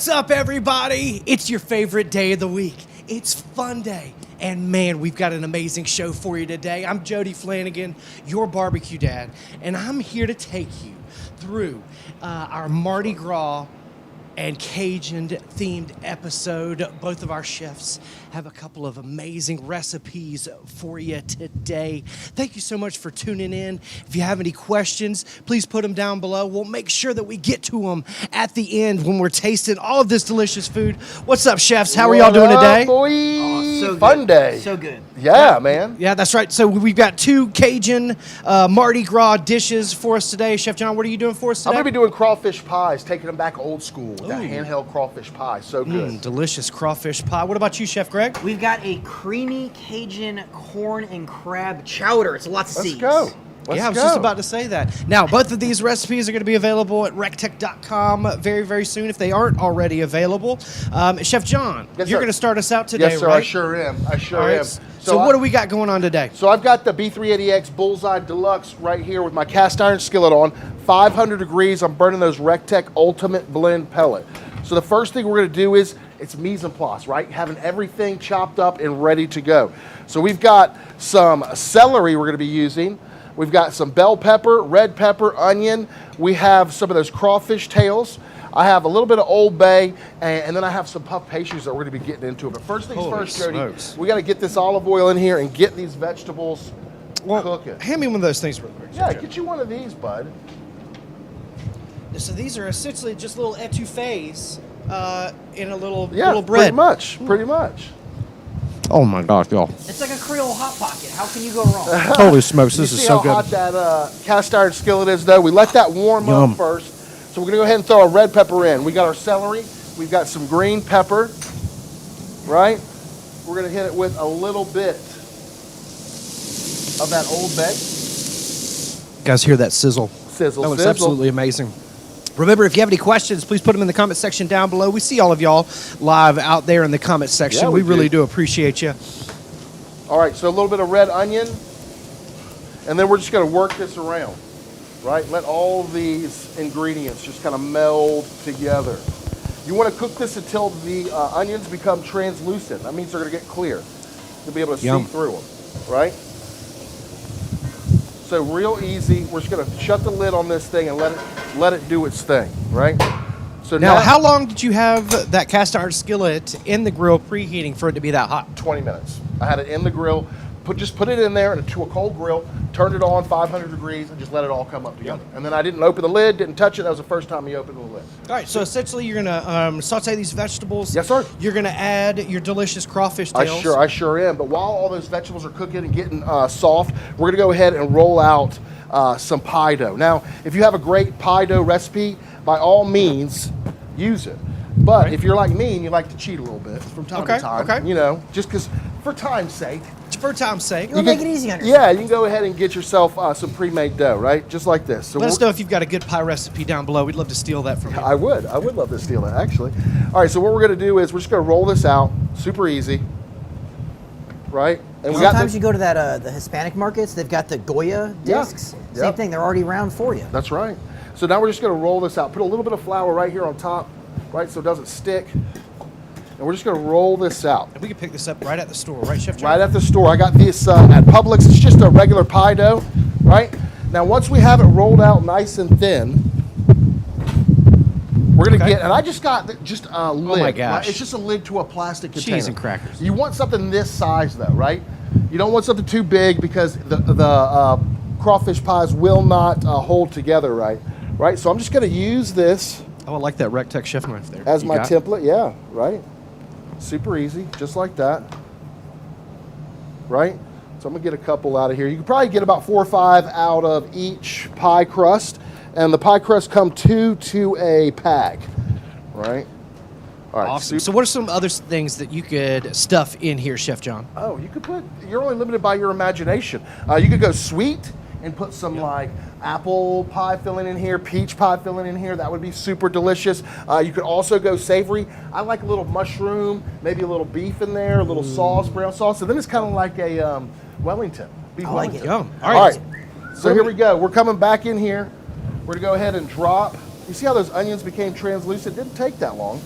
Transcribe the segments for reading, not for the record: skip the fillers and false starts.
What's up, everybody? It's your favorite day of the week. It's Funday. And man, we've got an amazing show for you today. I'm Jody Flanagan, your barbecue dad, and I'm here to take you through our Mardi Gras and Cajun themed episode. Both of our chefs have a couple of amazing recipes for you today. Thank you so much for tuning in. If you have any questions, please put them down below. We'll make sure that we get to them at the end when we're tasting all of this delicious food. What's up, chefs? How are y'all doing today? Boy? Oh, so Funday. So good. Yeah, man. Yeah, that's right. So we've got two Cajun Mardi Gras dishes for us today. Chef John, what are you doing for us today? I'm going to be doing crawfish pies, taking them back old school with that handheld crawfish pie. So good. Delicious crawfish pie. What about you, Chef Greg? We've got a creamy Cajun corn and crab chowder. It's lots of Let's seeds. go. I was just about to say that. Now, both of these recipes are going to be available at rectech.com very, very soon if they aren't already available. Chef John, you're going to start us out today, yes, sir, right? I sure am. All right. So what do we got going on today? So I've got the B380X Bullseye Deluxe right here with my cast iron skillet on. 500 degrees. I'm burning those Rectech Ultimate Blend pellet. So the first thing we're going to do is it's mise en place, right? Having everything chopped up and ready to go. So we've got some celery we're going to be using. We've got some bell pepper, red pepper, onion. We have some of those crawfish tails. I have a little bit of Old Bay, and then I have some puff pastries that we're going to be getting into. But first things first, Jody, we got to get this olive oil in here and get these vegetables cooking. Hand me one of those things real quick. Yeah, get you one of these, bud. So these are essentially just little etouffees in a little bread. Pretty much. Oh my gosh, y'all. It's like a Creole Hot Pocket. How can you go wrong? Holy smokes, this is so good. You see how hot that cast iron skillet is, though? We let that warm up first. So we're going to go ahead and throw our red pepper in. We got our celery. We've got some green pepper, right? We're going to hit it with a little bit of that Old Bay. You guys hear that sizzle? Sizzle, that was sizzle. Absolutely amazing. Remember, if you have any questions, please put them in the comment section down below. We see all of y'all live out there in the comment section. Yeah, we really do appreciate you. All right, so a little bit of red onion, and then we're just going to work this around, right? Let all these ingredients just kind of meld together. You want to cook this until the onions become translucent. That means they're going to get clear. You'll be able to see through them, right? So real easy. We're just going to shut the lid on this thing and let it do its thing, right? So now, how long did you have that cast iron skillet in the grill preheating for it to be that hot? 20 minutes. I had it in the grill. Just put it in there to a cold grill, turned it on 500 degrees, and just let it all come up together. And then I didn't open the lid, didn't touch it. That was the first time you opened the lid. All right, so essentially you're going to saute these vegetables. Yes, sir. You're going to add your delicious crawfish tails. I sure am. But while all those vegetables are cooking and getting soft, we're going to go ahead and roll out some pie dough. Now, if you have a great pie dough recipe, by all means, use it. But if you're like me and you like to cheat a little bit from time to time, you know, just because for time's sake. For time's sake. You'll make it easy on yourself. Yeah, you can go ahead and get yourself some pre-made dough, right? Just like this. So let us know if you've got a good pie recipe down below. We'd love to steal that from you. I would love to steal that, actually. All right, so what we're going to do is we're just going to roll this out, super easy, right? And sometimes you go to that the Hispanic markets, they've got the Goya discs. Same thing, they're already round for you. That's right. So now we're just going to roll this out. Put a little bit of flour right here on top, right, so it doesn't stick. And we're just going to roll this out. And we can pick this up right at the store, right, Chef John? Right at the store. I got this at Publix. It's just a regular pie dough, right? Now, once we have it rolled out nice and thin, we're going to get, and I just got just a lid. Oh, my gosh. Right? It's just a lid to a plastic container. Cheese and crackers. You want something this size, though, right? You don't want something too big because the crawfish pies will not hold together right? So I'm just going to use this. Oh, I like that Rectech chef knife there. As my template, yeah, right? Super easy, just like that, right? So I'm gonna get a couple out of here. You can probably get about 4 or 5 out of each pie crust, and the pie crust come 2 to a pack, right? All right. Awesome. So what are some other things that you could stuff in here, Chef John? Oh, you could you're only limited by your imagination. You could go sweet and put some like apple pie filling in here, peach pie filling in here. That would be super delicious. You could also go savory. I like a little mushroom, maybe a little beef in there, a little sauce, brown sauce. So then it's kind of like a Wellington. Beef I like Wellington. it. Yum. All right. So here we go. We're coming back in here. We're gonna go ahead and drop. You see how those onions became translucent? It didn't take that long.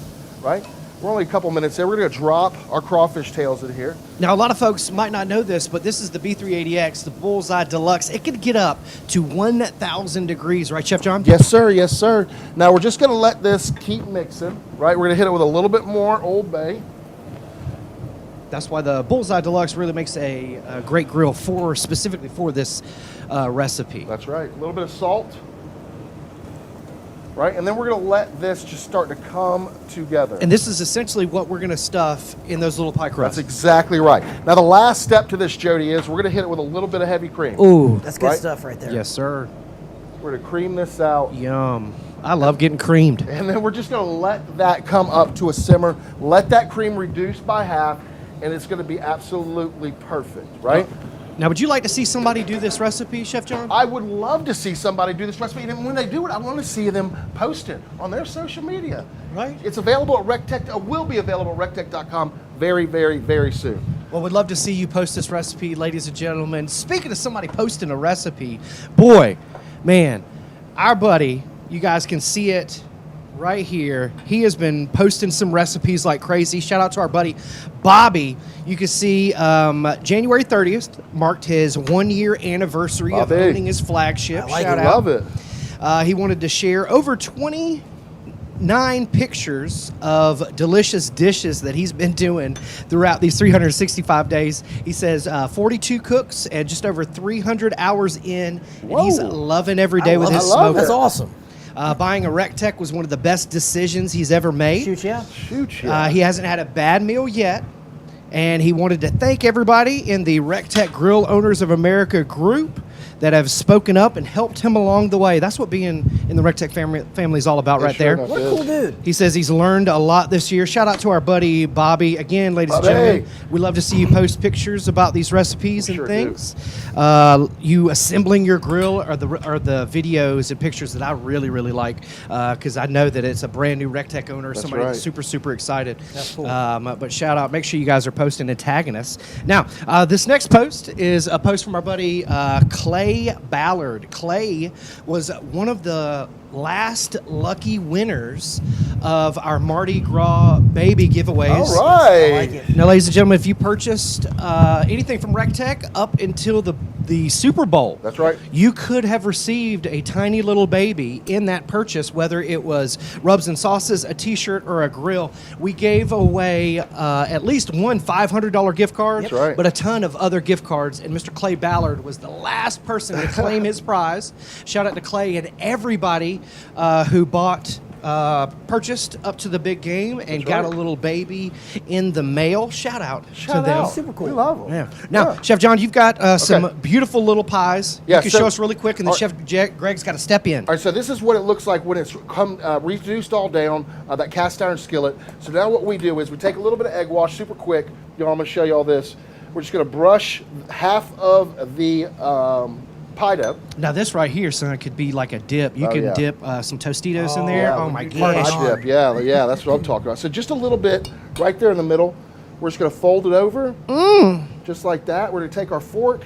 right? We're only a couple minutes there. We're gonna drop our crawfish tails in here. Now, a lot of folks might not know this, but this is the B380X, the Bullseye Deluxe. It could get up to 1,000 degrees, right, Chef John? Yes, sir. Yes, sir. Now we're just gonna let this keep mixing, right? We're gonna hit it with a little bit more Old Bay. That's why the Bullseye Deluxe really makes a great grill specifically for this recipe. That's right. A little bit of salt. Right, and then we're gonna let this just start to come together. And this is essentially what we're gonna stuff in those little pie crusts. That's exactly right. Now the last step to this, Jody, is we're gonna hit it with a little bit of heavy cream. Ooh. That's good Right? stuff right there. Yes, sir. We're gonna cream this out. Yum. I love getting creamed. And then we're just gonna let that come up to a simmer, let that cream reduce by half, and it's gonna be absolutely perfect, right? Now, would you like to see somebody do this recipe, Chef John? I would love to see somebody do this recipe, and when they do it, I want to see them post it on their social media. Right. It's available at RecTech, will be available at RecTech.com very, very, very soon. Well, we'd love to see you post this recipe, ladies and gentlemen. Speaking of somebody posting a recipe, boy, man, our buddy, you guys can see it right here. He has been posting some recipes like crazy. Shout out to our buddy Bobby. You can see January 30th marked his 1-year anniversary of Bobby. owning his flagship. I like Shout it. out. Love it. He wanted to share over 29 pictures of delicious dishes that he's been doing throughout these 365 days. He says 42 cooks and just over 300 hours in, and he's Whoa. loving every day with I his love smoker. That's awesome. Buying a RecTech was one of the best decisions he's ever made. Shoot, yeah. Shoot, yeah. He hasn't had a bad meal yet, and he wanted to thank everybody in the RecTech Grill Owners of America group that have spoken up and helped him along the way. That's what being in the RecTech family is all about right sure there. enough. What a cool dude. He says he's learned a lot this year. Shout out to our buddy Bobby. Again, ladies Bobby. and gentlemen, we love to see you post pictures about these recipes and sure things. You assembling your grill are the videos and pictures that I really, really like because I know that it's a brand new RecTech owner, somebody right. that's super, super excited. That's cool. But shout out. Make sure you guys are posting and tagging us. Now, this next post is a post from our buddy Clay Ballard. Clay was one of the last lucky winners of our Mardi Gras baby giveaways. All right. I like it. Now, ladies and gentlemen, if you purchased anything from RecTech up until the Super Bowl, That's right. you could have received a tiny little baby in that purchase, whether it was rubs and sauces, a T-shirt, or a grill. We gave away at least one $500 gift card, That's right. but a ton of other gift cards. And Mr. Clay Ballard was the last person to claim his prize. Shout out to Clay and everybody who purchased up to the big game and got a little baby in the mail. Shout out to them. out. Super cool. We love them. Yeah. Now, Chef John, you've got some beautiful little pies. Yeah, You can so- show us really quick, and then Chef Greg's got to step in. All right, so this is what it looks like when it's come reduced all down, that cast iron skillet. So now what we do is we take a little bit of egg wash super quick. Y'all, I'm going to show you all this. We're just going to brush half of the pie dough. Now, this right here, son, could be like a dip. You Oh, can yeah. dip some Tostitos in there. Yeah, Oh, we my do pie gosh. dip. Yeah, that's what I'm talking about. So just a little bit right there in the middle. We're just going to fold it over, just like that. We're going to take our fork.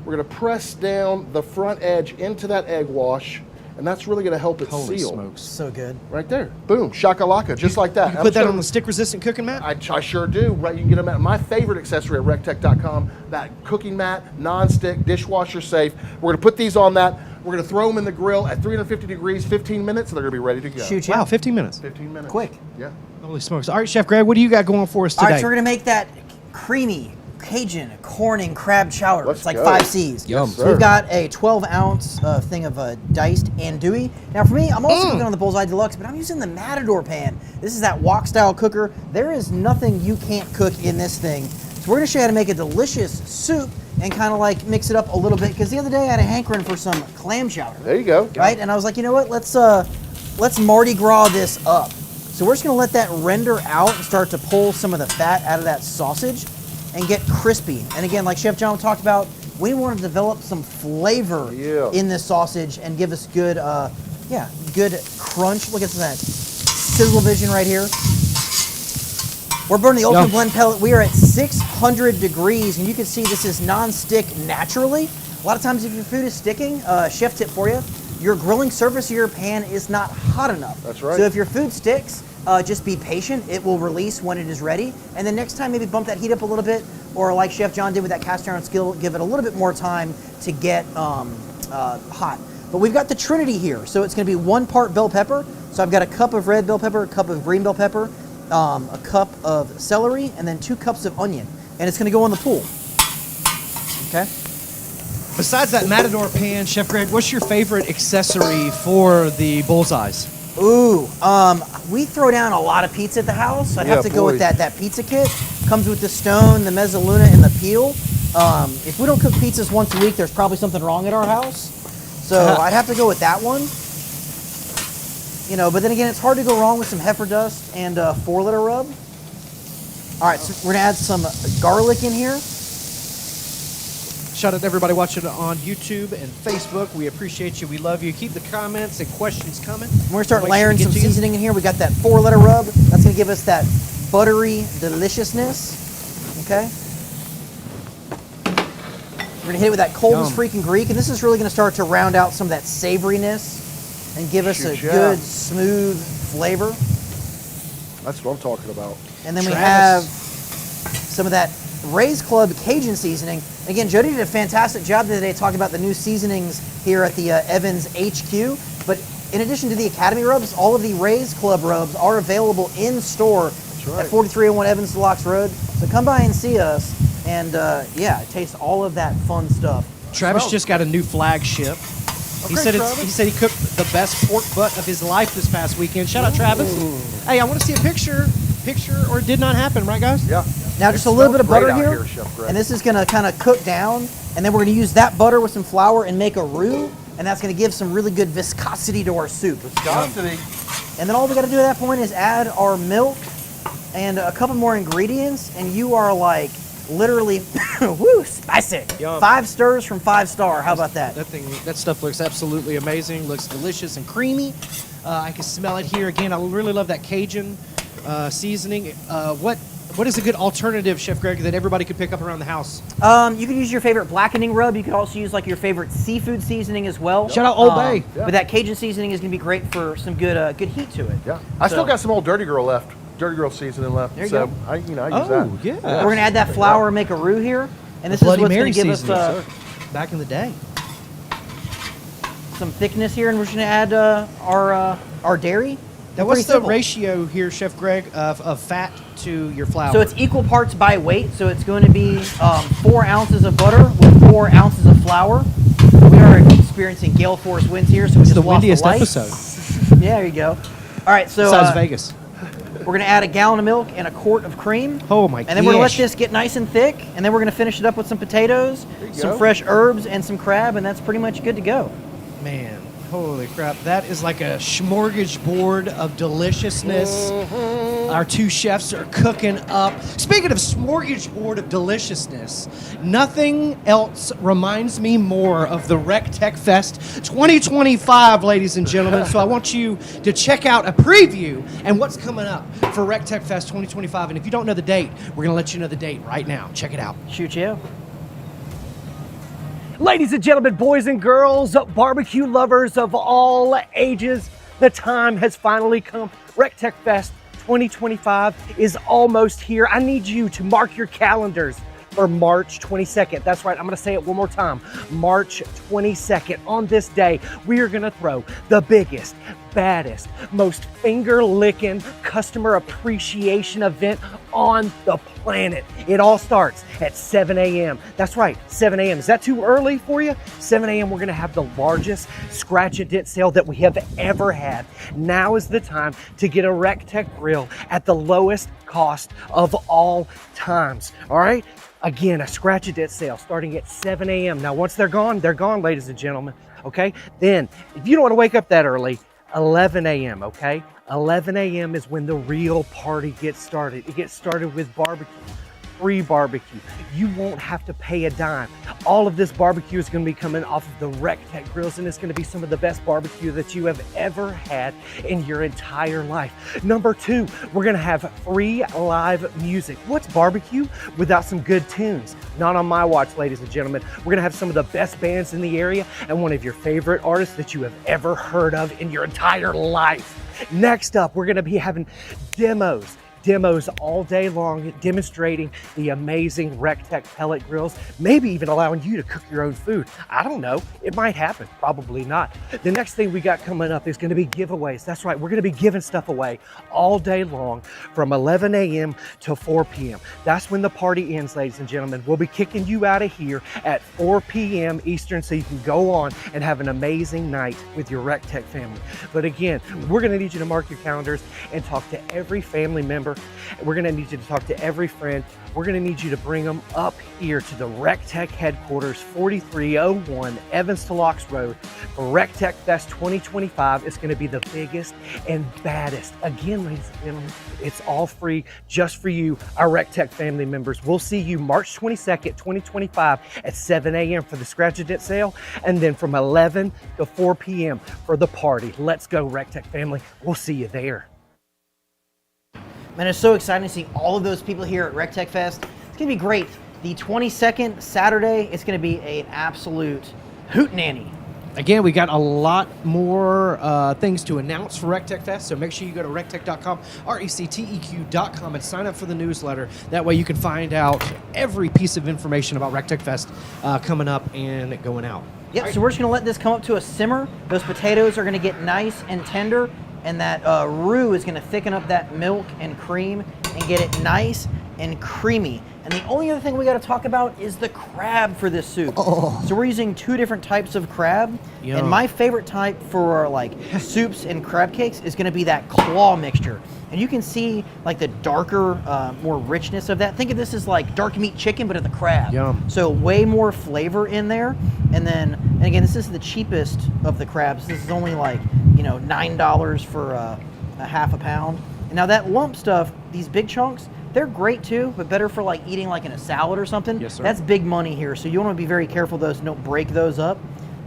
We're going to press down the front edge into that egg wash, and that's really going to help it Holy seal. smokes. So good. Right there. Boom. Shakalaka. Just like that. You put that on the stick-resistant cooking mat? I sure do. Right, you can get them at my favorite accessory at RecTech.com. That cooking mat, non-stick, dishwasher safe. We're going to put these on that. We're going to throw them in the grill at 350 degrees, 15 minutes, and they're going to be ready to go. Shoot, Wow, yeah. 15 minutes. 15 minutes. Quick. Yeah. Holy smokes. All right, Chef Greg, what do you got going for us today? All right, so we're going to make that creamy Cajun corn and crab chowder. Let's it's like go. 5 C's. Yum. So we've got a 12-ounce thing of diced andouille. Now for me, I'm also cooking on the Bullseye Deluxe, but I'm using the Matador pan. This is that wok-style cooker. There is nothing you can't cook in this thing. So we're going to show you how to make a delicious soup and kind of like mix it up a little bit, because the other day I had a hankering for some clam chowder. There you go. Right? And I was like, you know what? Let's Mardi Gras this up. So we're just going to let that render out and start to pull some of the fat out of that sausage and get crispy. And again, like Chef John talked about, we want to develop some flavor in this sausage and give us good, good crunch. Look at that sizzle vision right here. We're burning the Ultimate Blend pellet. We are at 600 degrees, and you can see this is non-stick naturally. A lot of times if your food is sticking, chef tip for you, your grilling surface of your pan is not hot enough. That's right. So if your food sticks, just be patient. It will release when it is ready. And then next time, maybe bump that heat up a little bit, or like Chef John did with that cast iron skillet, give it a little bit more time to get hot. But we've got the Trinity here. So it's gonna be 1 part bell pepper. So I've got a cup of red bell pepper, a cup of green bell pepper, a cup of celery, and then 2 cups of onion. And it's gonna go in the pool. Okay? Besides that Matador pan, Chef Greg, what's your favorite accessory for the bullseyes? Ooh, we throw down a lot of pizza at the house. I'd have to go with that pizza kit. Comes with the stone, the mezzaluna, and the peel. If we don't cook pizzas once a week, there's probably something wrong at our house. So I'd have to go with that one. You know, but then again, it's hard to go wrong with some heifer dust and 4-liter rub. All right, so we're gonna add some garlic in here. Shout out to everybody watching on YouTube and Facebook. We appreciate you. We love you. Keep the comments and questions coming. We're gonna start layering some seasoning in here. We got that 4-liter rub. That's gonna give us that buttery deliciousness. Okay. We're gonna hit it with that coldest freaking Greek, and this is really gonna start to round out some of that savoriness and give us a good, smooth flavor. That's what I'm talking about. And then we have some of that Ray's Club Cajun seasoning. Again, Jody did a fantastic job today talking about the new seasonings here at the Evans HQ. But in addition to the Academy rubs, all of the Ray's Club rubs are available in store at 4301 Evans Deluxe Road. So come by and see us, and yeah, taste all of that fun stuff. Travis just got a new flagship. He said he cooked the best pork butt of his life this past weekend. Shout out, Travis. Hey, I want to see a picture, or it did not happen, right, guys? Yeah. Now just a little bit of butter here, and this is gonna kind of cook down, and then we're gonna use that butter with some flour and make a roux, and that's gonna give some really good viscosity to our soup. Viscosity. And then all we gotta do at that point is add our milk and a couple more ingredients, and you are like literally, woo, spicy. Yum. 5 stirs from 5 star. How about that? That stuff looks absolutely amazing. Looks delicious and creamy. I can smell it here. Again, I really love that Cajun seasoning. What is a good alternative, Chef Greg, that everybody could pick up around the house? You could use your favorite blackening rub. You could also use like your favorite seafood seasoning as well. Shout out Old Bay. But that Cajun seasoning is gonna be great for some good heat to it. Yeah. I still got some old Dirty Girl left. Dirty Girl seasoning left. There you so go. I use that. Yeah. We're gonna add that flour and make a roux here, and this is Bloody what's Mary gonna give us seasoning, back in the day. some thickness here, and we're just gonna add our dairy. Now, what's the ratio here, Chef Greg, of fat to your flour? So it's equal parts by weight. So it's going to be 4 ounces of butter with 4 ounces of flour. We are experiencing gale force winds here, so we It's just the lost windiest the light. episode. Yeah, there you go. All right, so Besides Vegas. we're gonna add a gallon of milk and a quart of cream. Oh my! And then we're gonna let this get nice and thick, and then we're gonna finish it up with some potatoes, some fresh herbs, and some crab, and that's pretty much good to go. Man, holy crap! That is like a smorgasbord of deliciousness. Our 2 chefs are cooking up. Speaking of smorgasbord of deliciousness, nothing else reminds me more of the Tec Fest 2025, ladies and gentlemen. So I want you to check out a preview and what's coming up for Tec Fest 2025. And if you don't know the date, we're going to let you know the date right now. Check it out. Shoot you. Ladies and gentlemen, boys and girls, barbecue lovers of all ages, the time has finally come. Tec Fest 2025 is almost here. I need you to mark your calendars for March 22nd. That's right, I'm gonna say it one more time. March 22nd. On this day, we are gonna throw the biggest, baddest, most finger-licking customer appreciation event on the planet. It all starts at 7 a.m. That's right, 7 a.m. Is that too early for you? 7 a.m. we're gonna have the largest scratch a dent sale that we have ever had. Now is the time to get a Tec grill at the lowest cost of all times, all right? Again, a scratch a dent sale starting at 7 a.m. Now, once they're gone, ladies and gentlemen, okay? Then, if you don't wanna wake up that early, 11 a.m., okay? 11 a.m. is when the real party gets started. It gets started with barbecue, free barbecue. You won't have to pay a dime. All of this barbecue is gonna be coming off of the Tec grills, and it's gonna be some of the best barbecue that you have ever had in your entire life. Number 2, we're gonna have free live music. What's barbecue without some good tunes? Not on my watch, ladies and gentlemen. We're gonna have some of the best bands in the area and one of your favorite artists that you have ever heard of in your entire life. Next up, we're gonna be having demos all day long, demonstrating the amazing RecTech pellet grills, maybe even allowing you to cook your own food. I don't know, it might happen, probably not. The next thing we got coming up is gonna be giveaways. That's right, we're gonna be giving stuff away all day long from 11 a.m. to 4 p.m. That's when the party ends, ladies and gentlemen. We'll be kicking you out of here at 4 p.m. Eastern so you can go on and have an amazing night with your RecTech family. But again, we're gonna need you to mark your calendars and talk to every family member. We're gonna need you to talk to every friend. We're gonna need you to bring them up here to the RecTech headquarters, 4301 Evans to Locks Road for RecTech Fest 2025. It's gonna be the biggest and baddest. Again, ladies and gentlemen, it's all free just for you, our RecTech family members. We'll see you March 22nd, 2025 at 7 a.m. for the Scratch a Dent sale, and then from 11 to 4 p.m. for the party. Let's go, RecTech family. We'll see you there. Man, it's so exciting to see all of those people here at RecTech Fest. It's gonna be great. The 22nd, Saturday, it's gonna be an absolute hootenanny. Again, we got a lot more things to announce for RecTech Fest, so make sure you go to rectech.com, recteq.com, and sign up for the newsletter. That way you can find out every piece of information about RecTech Fest coming up and going out. Yep, so we're just gonna let this come up to a simmer. Those potatoes are gonna get nice and tender, and that roux is gonna thicken up that milk and cream and get it nice and creamy. And the only other thing we gotta talk about is the crab for this soup. Oh. So we're using 2 different types of crab. Yum. And my favorite type for like soups and crab cakes is gonna be that claw mixture. And you can see like the darker, more richness of that. Think of this as like dark meat chicken, but in the crab. Yum. So way more flavor in there. And again, this is the cheapest of the crabs. This is only like, $9 for a half a pound. And now that lump stuff, these big chunks, they're great too, but better for like eating like in a salad or something. Yes, sir. That's big money here. So you want to be very careful those, don't break those up.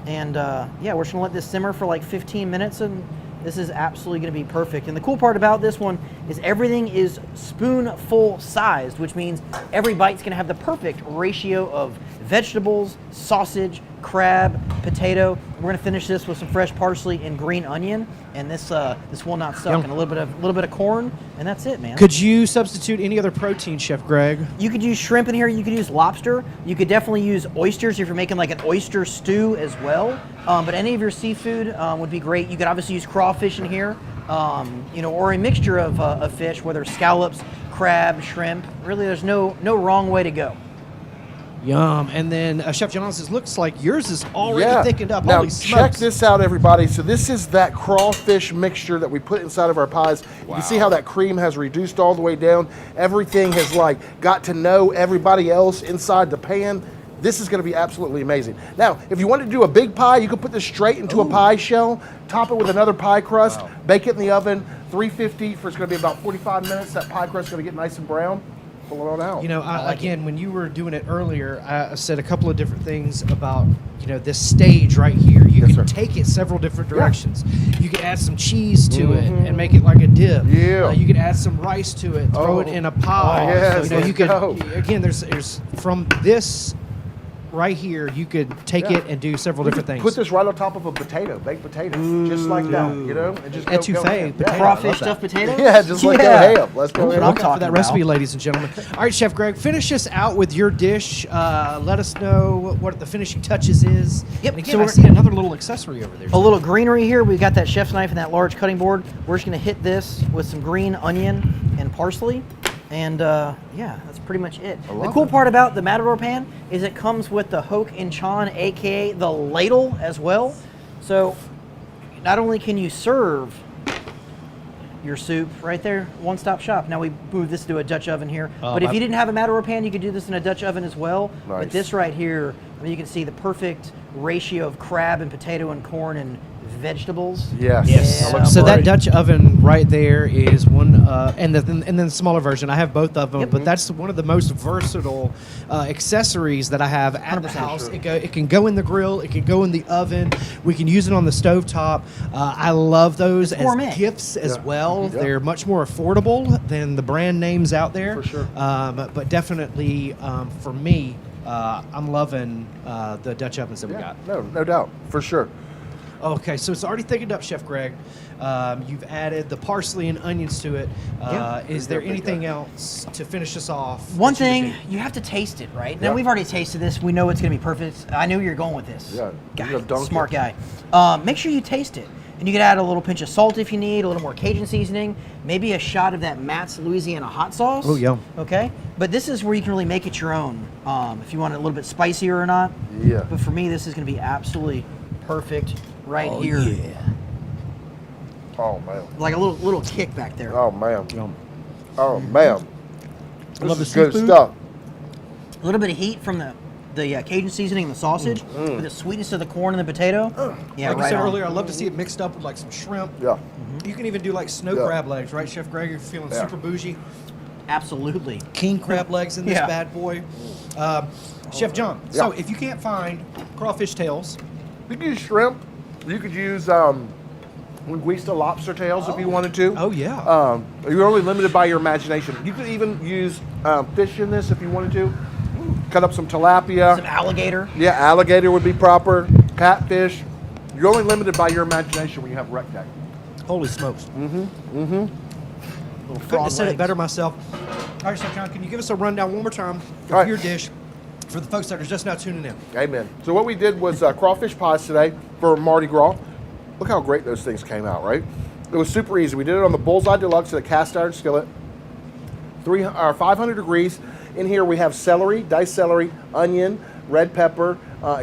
And yeah, we're just gonna let this simmer for like 15 minutes, and this is absolutely gonna be perfect. And the cool part about this one is everything is spoonful sized, which means every bite's gonna have the perfect ratio of vegetables, sausage, crab, potato. We're gonna finish this with some fresh parsley and green onion, and this will not suck. Yum. And a little bit of corn, and that's it, man. Could you substitute any other protein, Chef Greg? You could use shrimp in here. You could use lobster. You could definitely use oysters if you're making like an oyster stew as well. But any of your seafood would be great. You could obviously use crawfish in here, or a mixture of fish, whether scallops, crab, shrimp. Really, there's no wrong way to go. Yum. And then Chef John says, looks like yours is already thickened up. Now, Holy check smokes. this out, everybody. So this is that crawfish mixture that we put inside of our pies. You can see how that cream has reduced all the way down. Everything has got to know everybody else inside the pan. This is going to be absolutely amazing. Now, if you want to do a big pie, you can put this straight into a pie shell, top it with another pie crust, bake it in the oven, 350 for it's going to be about 45 minutes. That pie crust is going to get nice and brown. Pull it on out. Again, when you were doing it earlier, I said a couple of different things about, this stage right here. You can take it several different directions. You could add some cheese to it and make it like a dip. Yeah. You could add some rice to it, throw it in a pie. Yes, you could, go. again, there's from this right here, you could take it and do several different things. Put this right on top of a potato, baked potato, just like that, and just Etouffee potato. Crawfish stuffed potatoes? Yeah, just like that. Hey, let's go. That's what I'm Look out for talking that about. recipe, ladies and gentlemen. All right, Chef Greg, finish us out with your dish. Let us know what the finishing touches is. Yep, And again, so I we're- see another little accessory over there. A little greenery here. We've got that chef's knife and that large cutting board. We're just gonna hit this with some green onion and parsley. And yeah, that's pretty much it. The cool part about the Matador pan is it comes with the Hoke and Chon, aka the ladle, as well. So not only can you serve your soup right there, one-stop shop. Now we moved this to a Dutch oven here, but if you didn't have a Matador pan, you could do this in a Dutch oven as well. Nice. But this right here, you can see the perfect ratio of crab and potato and corn and vegetables. Yes. Yes. That looks So that great. Dutch oven right there is one, and then the smaller version. I have both of them, but that's one of the most versatile accessories that I have at the 100% house. true. It can go in the grill. It can go in the oven. We can use it on the stovetop. I love those as gourmet. gifts as well. Yeah. They're much more affordable than the brand names out there. For sure. But definitely for me, I'm loving the Dutch ovens that we got. No doubt, for sure. Okay, so it's already thickened up, Chef Greg. You've added the parsley and onions to it. Is there anything else to finish us off? One that you would thing, do? you have to taste it, right? Yeah. Now, we've already tasted this. We know it's going to be perfect. I knew you're going with this. Yeah, Guy, you have dunked smart it. guy. Make sure you taste it. And you can add a little pinch of salt if you need, a little more Cajun seasoning, maybe a shot of that Matt's Louisiana hot sauce. Oh, yum. Okay? But this is where you can really make it your own. If you want it a little bit spicier or not. Yeah. But for me, this is going to be absolutely perfect right here. Oh man. Like a little kick back there. Oh man. Yum. Oh man. love This is the good seafood. stuff. A little bit of heat from the Cajun seasoning and the sausage with the sweetness of the corn and the potato. Yeah, Like right I said on. earlier, I love to see it mixed up with like some shrimp. Yeah. You can even do like snow Yeah. crab legs, right, Chef Greg? You're feeling Yeah. super bougie. Absolutely. King crab legs in this Yeah. bad boy. Chef John, Yeah. so if you can't find crawfish tails, You could use shrimp. You could use linguista lobster tails if you wanted to. oh yeah. You're only limited by your imagination. You could even use fish in this if you wanted to. Cut up some tilapia. Some alligator. Yeah, alligator would be proper. Catfish. You're only limited by your imagination when you have RecTec. Holy smokes. Little Couldn't frog have said it legs. better myself. All right, Chef John, can you give us a rundown one more time of All right. your dish for the folks that are just now tuning in? Amen. So what we did was crawfish pies today for Mardi Gras. Look how great those things came out, right? It was super easy. We did it on the Bullseye Deluxe at a cast iron skillet. 500 degrees. In here we have celery, diced celery, onion, red pepper,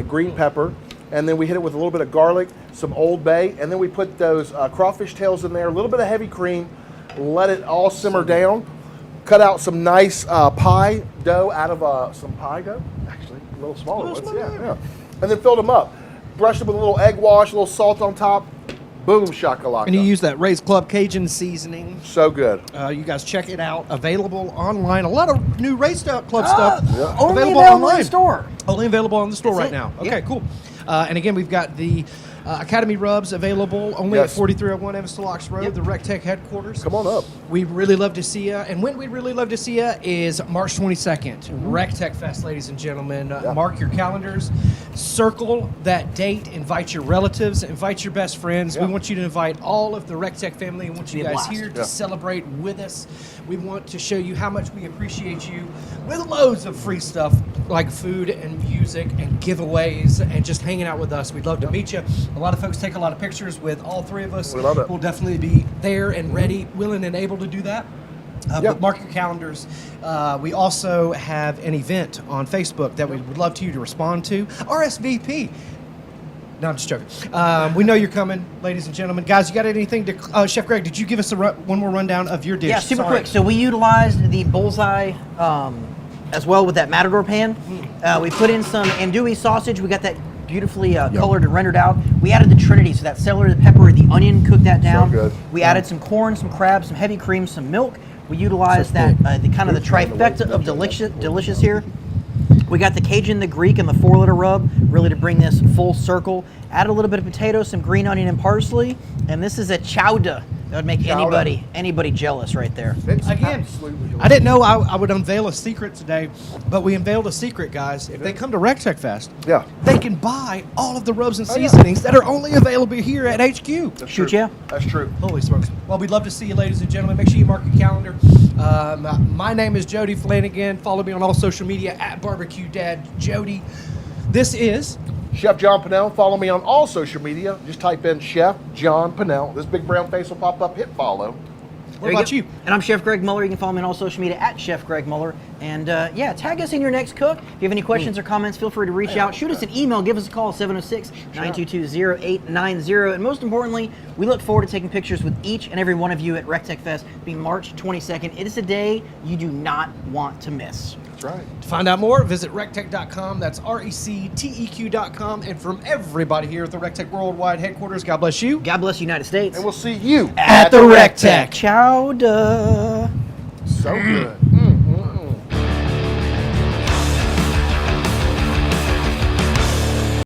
green pepper, and then we hit it with a little bit of garlic, some Old Bay, and then we put those crawfish tails in there, a little bit of heavy cream, let it all simmer down. Cut out some nice pie dough out of some pie dough, actually, a little smaller ones, yeah. And then filled them up. Brushed them with a little egg wash, a little salt on top. Boom, shakalaka. And you use that Ray's Club Cajun seasoning. So good. You guys check it out. Available online. A lot of new Ray's Club stuff. Only Available available in online. the store. Only available on the store That's right it. now. Yeah. Okay, cool. And again, we've got the Academy Rubs available only Yes. at 4301 Evanston Locks Road, the RecTec headquarters. Come on up. We'd really love to see you. And when we'd really love to see you is March 22nd, RecTec Fest, ladies and gentlemen. Mark your calendars. Circle that date. Invite your relatives. Invite your best friends. Yeah. We want you to invite all of the RecTec family. We want you Be a guys blast. here to Yeah. celebrate with us. We want to show you how much we appreciate you with loads of free stuff like food and music and giveaways and just hanging out with us. We'd love to meet you. A lot of folks take a lot of pictures with all three of us. We love it. We'll definitely be there and ready, willing, and able to do that. Yep. But mark your calendars. We also have an event on Facebook that we would love you to respond to. RSVP. No, I'm just joking. We know you're coming, ladies and gentlemen. Guys, you got anything to... Chef Greg, did you give us one more rundown of your dish? Yeah, super Sorry. quick. So we utilized the Bullseye as well with that Matador pan. We put in some andouille sausage. We got that beautifully colored and rendered out. We added the Trinity, so that celery, the pepper, the onion, cooked that down. good. We added some corn, some crabs, some heavy cream, some milk. We utilized that the kind of the trifecta of delicious here. We got the Cajun, the Greek, and the 4-liter rub, really to bring this full circle. Added a little bit of potato, some green onion, and parsley. And this is a chowder. That would make Chowder. anybody jealous right there. It's Again, absolutely delicious. I didn't know I would unveil a secret today, but we unveiled a secret, guys. If they come to RecTec Fest, Yeah. they can buy all of the rubs and yeah. seasonings that are only available here at HQ. That's Shoot true. ya. That's true. Holy smokes. Well, we'd love to see you, ladies and gentlemen. Make sure you mark your calendar. My name is Jody Flanagan. Follow me on all social media at Barbecue Dad Jody. This is... Chef John Pennell. Follow me on all social media. Just type in Chef John Pennell. This big brown face will pop up. Hit follow. What about you? And I'm Chef Greg Muller. You can follow me on all social media at Chef Greg Muller. And yeah, tag us in your next cook. If you have any questions or comments, feel free to reach out. Shoot us an email. Give us a call, 706-922-0890. And most importantly, we look forward to taking pictures with each and every one of you at RecTec Fest, being March 22nd. It is a day you do not want to miss. That's right. To find out more, visit rectec.com. That's RECTEQ.com. And from everybody here at the RecTec Worldwide Headquarters, God bless you. God bless the United States. And we'll see you At the RecTec. Chowder. So good.